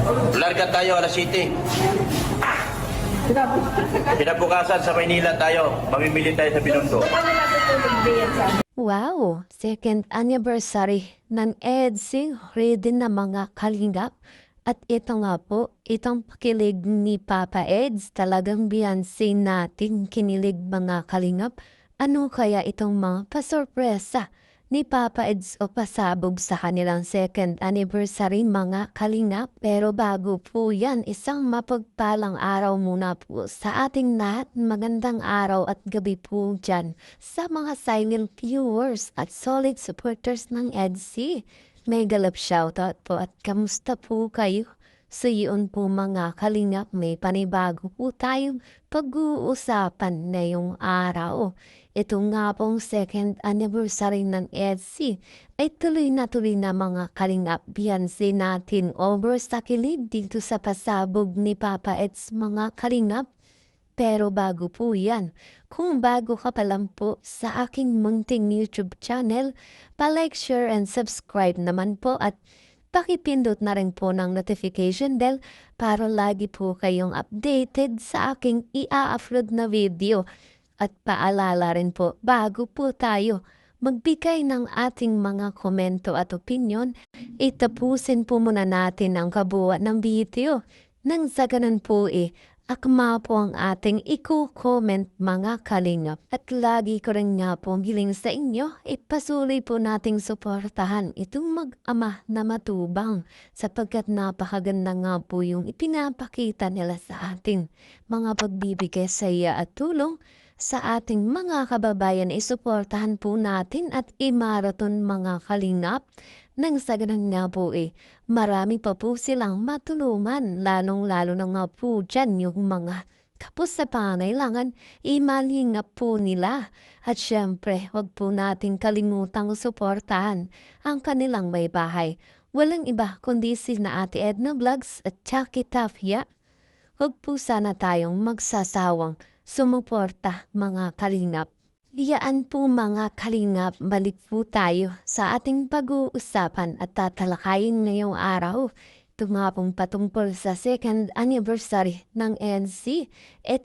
Larga tayo alas 7. Kinabukasan sa Maynila tayo. Mamimili tayo sa Binondo. Wow! Second anniversary ng EDSI ready na mga kalingap. At ito nga po, itong pakilig ni Papa Eds, talagang Beyonce natin kinilig mga kalingap. Ano kaya itong mga pasorpresa ni Papa Eds o pasabog sa kanilang second anniversary mga kalingap? Pero bago po yan, isang mapagpalang araw muna po sa ating lahat. Magandang araw at gabi po dyan sa mga silent viewers at solid supporters ng EDSI. May galap shoutout po at kamusta po kayo? So yun po mga kalingap, may panibago po tayong pag-uusapan na yung araw. Ito nga pong second anniversary ng EDSI ay tuloy na mga kalingap Beyonce natin over sa kilig dito sa pasabog ni Papa Eds mga kalingap. Pero bago po yan, kung bago ka pa lang po sa aking munting YouTube channel, pa-like, share, and subscribe naman po at pakipindot na rin po ng notification bell para lagi po kayong updated sa aking i-upload na video. At paalala rin po, bago po tayo magbigay ng ating mga komento at opinion, itapusin po muna natin ang kabuuan ng video. Nang sa ganun po akma po ang ating i-comment mga kalingap. At lagi ko rin nga pong hiling sa inyo, ipasuloy po nating suportahan itong mag-ama na matubang sapagkat napakaganda nga po yung ipinapakita nila sa atin. Mga pagbibigay saya at tulong sa ating mga kababayan, isuportahan po natin at imaraton mga kalingap. Nang sa ganun nga po marami pa po silang matulungan, lalong-lalo na nga po dyan yung mga kapos sa pangailangan, imalingap po nila. At syempre, wag po nating kalimutang suportahan ang kanilang may bahay. Walang iba kundi si na Ate Edna Vlogs at Chucky Tafia. Wag po sana tayong magsasawang sumuporta mga kalingap. Iyaan po mga kalingap, balik po tayo sa ating pag-uusapan at tatalakayin ngayong araw. Ito nga pong patungkol sa second anniversary ng EDSI.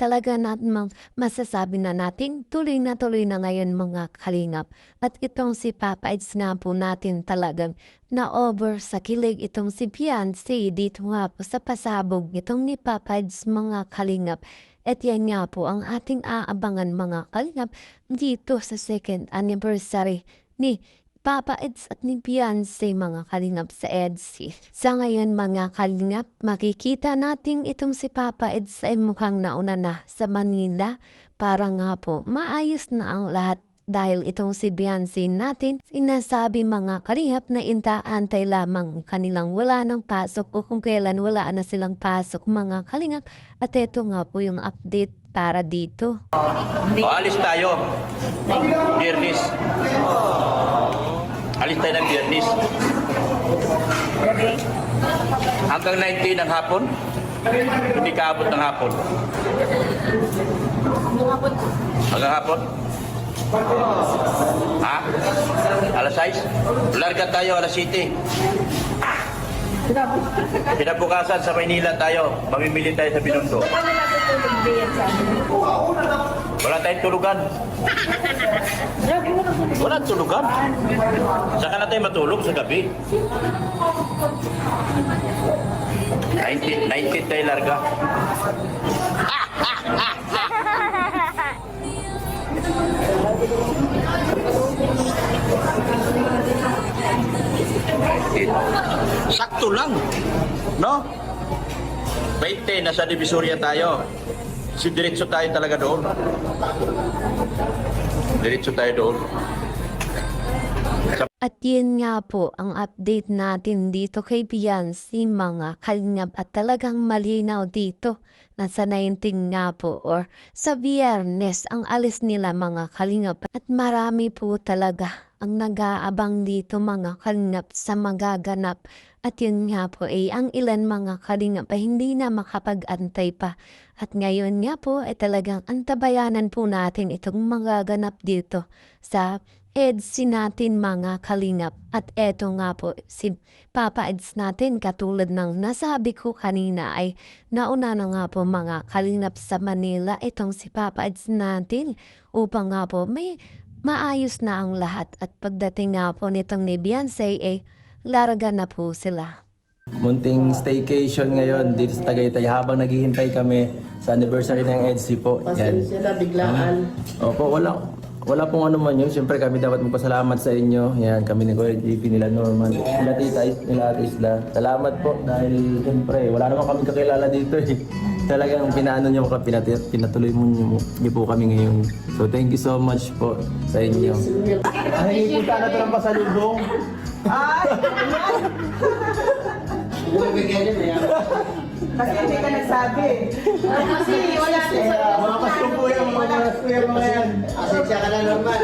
Talaga natin masasabi na natin tuloy na ngayon mga kalingap. At itong si Papa Eds nga po natin talagang na-over sa kilig itong si Beyonce dito nga po sa pasabog itong ni Papa Eds mga kalingap. At yan nga po ang ating aabangan mga kalingap dito sa second anniversary ni Papa Eds at ni Beyonce mga kalingap sa EDSI. Sa ngayon mga kalingap, makikita natin itong si Papa Eds ay mukhang nauna na sa Manila para nga po maayos na ang lahat. Dahil itong si Beyonce natin, sinasabi mga kalingap na intaantay lamang kanilang wala ng pasok o kung kailan wala na silang pasok mga kalingap. At ito nga po yung update para dito. Alis tayo. Biyernes. Alis tayo ng Biyernes. Hanggang 19 ng hapon. Hindi kaabot ng hapon. Hanggang hapon? Ha? Alas 6? Larga tayo alas 7. Kinabukasan sa Maynila tayo. Mamimili tayo sa Binondo. Wala tayong tulugan. Wala tulugan. Saka na tayo matulog sa gabi. 19 tayo larga. Sakto lang, no? 20, nasa Divisoria tayo. Diretso tayo talaga doon. Diretso tayo doon. At yun nga po ang update natin dito kay Beyonce mga kalingap at talagang malinaw dito. Nasa 19 nga po or sa Biyernes ang alis nila mga kalingap. At marami po talaga ang nag-aabang dito mga kalingap sa magaganap. At yun nga po ang ilan mga kalingap ay hindi na makapag-antay pa. At ngayon nga po talagang antabayanan po natin itong magaganap dito sa EDSI natin mga kalingap. At eto nga po, si Papa EDS natin katulad ng nasabi ko kanina ay nauna na nga po mga kalingap sa Manila itong si Papa EDS natin upang nga po may maayos na ang lahat at pagdating nga po nitong ni Beyonce ay larga na po sila. Munting staycation ngayon dito sa Tagaytay habang naghihintay kami sa anniversary ng EDSI po. Yan. Sila biglaan. Opo, wala pong ano man yun. Siyempre kami dapat magpasalamat sa inyo. Yan, kami ni Kuya JP, nila Norman, nila Tita, nila Ate Isla. Salamat po dahil siyempre wala naman kami kakilala dito eh. Talagang pinaano niyo po, pinatuloy niyo po kami ngayon. So thank you so much po sa inyo. Ay, punta na ito ng pasalubong. Kasi hindi ka nagsabi. Kasi wala sa Mga kastumpuya, mga yan. Asensya ka na normal.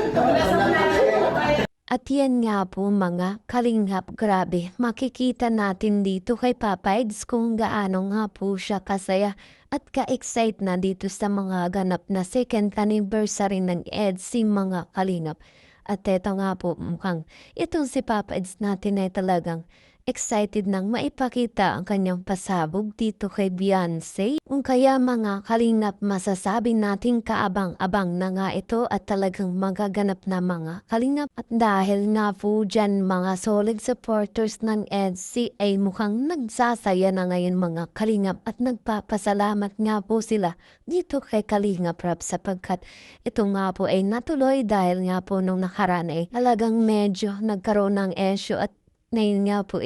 At yan nga po mga kalingap, grabe, makikita natin dito kay Papa EDS kung gaano nga po siya kasaya at ka-excite na dito sa mga ganap na second anniversary ng EDS si mga kalingap. At eto nga po mukhang itong si Papa EDS natin ay talagang excited nang maipakita ang kanyang pasabog dito kay Beyonce. Kung kaya mga kalingap masasabi nating kaabang-abang na nga ito at talagang magaganap na mga kalingap. At dahil nga po dyan mga solid supporters ng EDSI ay mukhang nagsasaya na ngayon mga kalingap at nagpapasalamat nga po sila dito kay Kalingap Rap sapagkat ito nga po ay natuloy dahil nga po nung nakaraan ay talagang medyo nagkaroon ng issue at ngayon nga po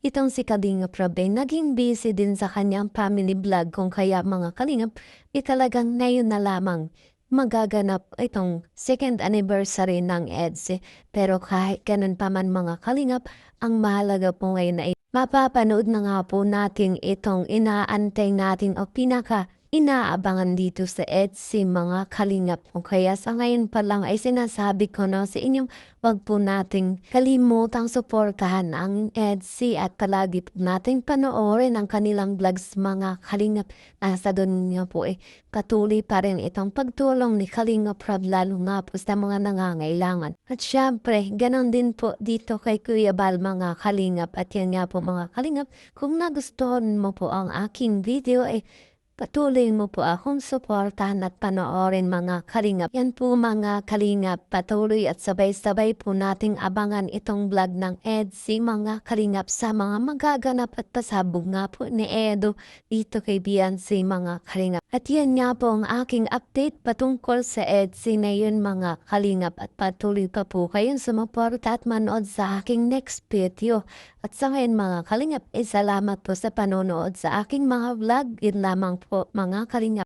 itong si Kalingap Rab ay naging busy din sa kanyang family vlog kung kaya mga kalingap talagang ngayon na lamang magaganap itong second anniversary ng EDSI. Pero kahit ganun pa man mga kalingap, ang mahalaga po ngayon ay mapapanood na nga po natin itong inaantay natin o inaabangan dito sa EDSI mga kalingap. O kaya sa ngayon pa lang ay sinasabi ko na sa inyong wag po nating kalimutang suportahan ang EDSI at palagi po nating panoorin ang kanilang vlogs mga kalingap. Nasa doon nga po patuloy pa rin itong pagtulong ni Kalingap Rab lalo nga po sa mga nangangailangan. At syempre, ganon din po dito kay Kuya Bal mga kalingap. At yan nga po mga kalingap, kung nagustuhan mo po ang aking video patuloy mo po akong suportahan at panoorin mga kalingap. Yan po mga kalingap, patuloy at sabay-sabay po nating abangan itong vlog ng EDSI mga kalingap sa mga magaganap at pasabog nga po ni Edo dito kay Beyonce mga kalingap. At yan nga po ang aking update patungkol sa EDSI na yun mga kalingap at patuloy pa po kayong sumuporta at manood sa aking next video. At sa ngayon mga kalingap, salamat po sa panonood sa aking mga vlog. Yun lamang po mga kalingap.